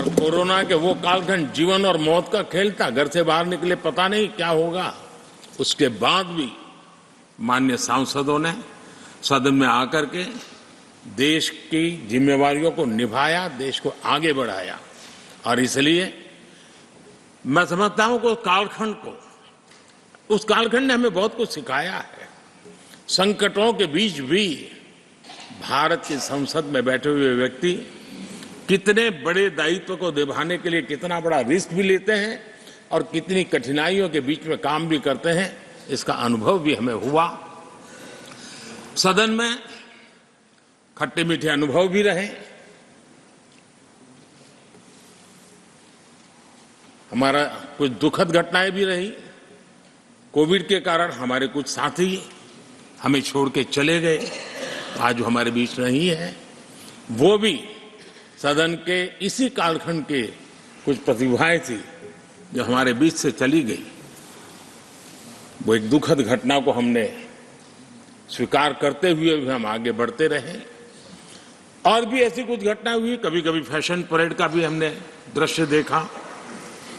और कोरोना के वो कालखंड जीवन और मौत का खेल था, घर से बाहर निकले पता नहीं क्या होगा। उसके बाद भी माननीय सांसदों ने सदन में आकर के देश की जिम्मेवारियों को निभाया, देश को आगे बढ़ाया। और इसलिए मैं समझता हूं कि उस कालखंड ने हमें बहुत कुछ सिखाया है। संकटों के बीच भी भारत की संसद में बैठे हुए व्यक्ति कितने बड़े दायित्व को निभाने के लिए कितना बड़ा रिस्क भी लेते हैं और कितनी कठिनाइयों के बीच में काम भी करते हैं, इसका अनुभव भी हमें हुआ। सदन में खट्टे मीठे अनुभव भी रहे। हमारा कुछ दुखद घटनाएं भी रही। कोविड के कारण हमारे कुछ साथी हमें छोड़ के चले गए, आज वो हमारे बीच नहीं है। वो भी सदन के इसी कालखंड के कुछ प्रतिभाएं थी जो हमारे बीच से चली गई। वो एक दुखद घटना को हमने स्वीकार करते हुए भी हम आगे बढ़ते रहे। और भी ऐसी कुछ घटना हुई, कभी कभी फैशन परेड का भी हमने दृश्य देखा।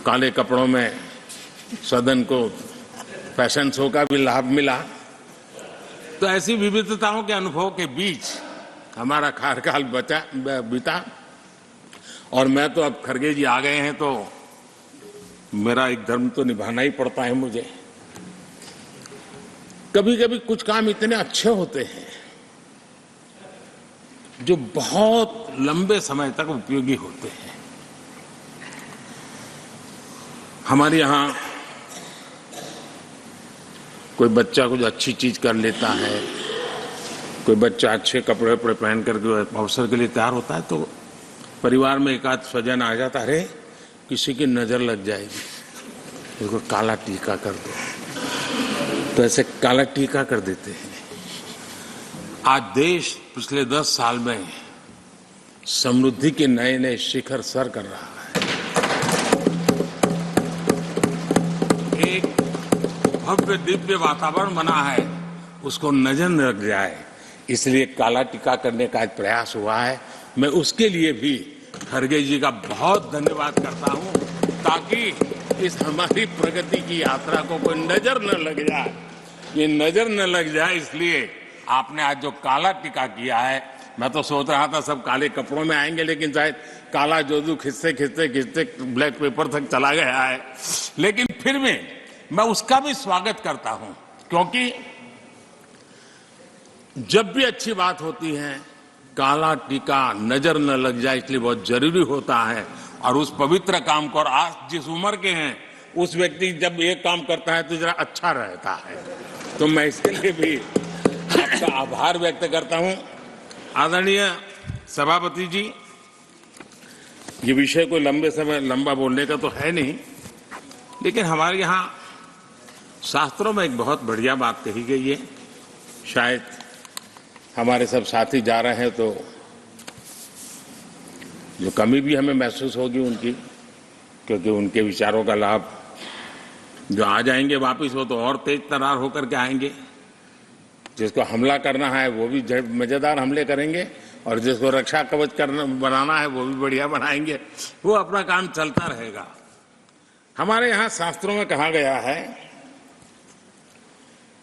काले कपड़ों में सदन को फैशन शो का भी लाभ मिला। तो ऐसी विविधताओं के अनुभव के बीच हमारा कार्यकाल बीता। और मैं तो अब खड़गे जी आ गए हैं तो मेरा एक धर्म तो निभाना ही पड़ता है मुझे। कभी कभी कुछ काम इतने अच्छे होते हैं जो बहुत लंबे समय तक उपयोगी होते हैं। हमारे यहाँ कोई बच्चा कुछ अच्छी चीज कर लेता है, कोई बच्चा अच्छे कपड़े वपड़े पहन करके अवसर के लिए तैयार होता है तो परिवार में एक आध स्वजन आ जाता है, अरे किसी की नजर लग जाएगी, इसको काला टीका कर दो। तो ऐसे काला टीका कर देते हैं। आज देश पिछले 10 साल में समृद्धि के नए नए शिखर सर कर रहा है। एक भव्य दिव्य वातावरण बना है, उसको नजर न लग जाए इसलिए काला टीका करने का आज प्रयास हुआ है। मैं उसके लिए भी खड़गे जी का बहुत धन्यवाद करता हूं, ताकि इस हमारी प्रगति की यात्रा को कोई नजर न लग जाए। ये नजर न लग जाए इसलिए आपने आज जो काला टीका किया है। मैं तो सोच रहा था सब काले कपड़ों में आएंगे, लेकिन शायद काला जोदू खिंचते खिंचते खिंचते ब्लैक पेपर तक चला गया है। लेकिन फिर भी मैं उसका भी स्वागत करता हूं, क्योंकि जब भी अच्छी बात होती है काला टीका नजर न लग जाए इसलिए बहुत जरूरी होता है। और उस पवित्र काम को, और आज जिस उम्र के हैं उस व्यक्ति जब ये काम करता है तो जरा अच्छा रहता है। तो मैं इसके लिए भी आपका आभार व्यक्त करता हूं। आदरणीय सभापति जी, ये विषय कोई लंबा बोलने का तो है नहीं, लेकिन हमारे यहाँ शास्त्रों में एक बहुत बढ़िया बात कही गई है। शायद हमारे सब साथी जा रहे हैं तो जो कमी भी हमें महसूस होगी उनकी, क्योंकि उनके विचारों का लाभ जो आ जाएंगे वापिस वो तो और तेज तरार होकर के आएंगे। जिसको हमला करना है वो भी मजेदार हमले करेंगे और जिसको रक्षा कवच बनाना है वो भी बढ़िया बनाएंगे। वो अपना काम चलता रहेगा। हमारे यहाँ शास्त्रों में कहा गया है,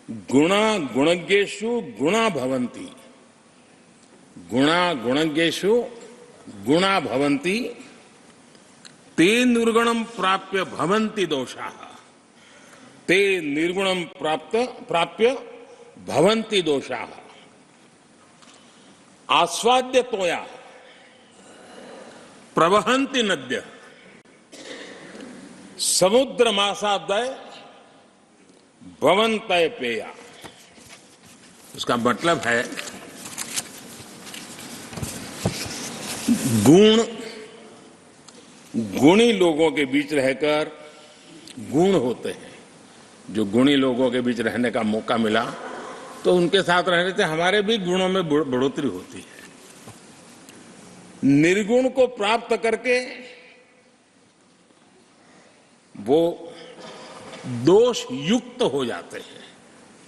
गुणा गुणज्ञेषु गुणा भवन्ति, गुणा गुणज्ञेषु गुणा भवन्ति, ते निर्गुणम प्राप्य भवन्ति दोषाः, ते निर्गुणम प्राप्य भवन्ति दोषाः। आस्वाद्य तोया प्रवहन्ति नद्य, समुद्र मासादय भवन्तय पेया। उसका मतलब है गुणी लोगों के बीच रहकर गुण होते हैं। जो गुणी लोगों के बीच रहने का मौका मिला तो उनके साथ रहने से हमारे भी गुणों में बढ़ोतरी होती है। निर्गुण को प्राप्त करके वो दोष युक्त हो जाते हैं।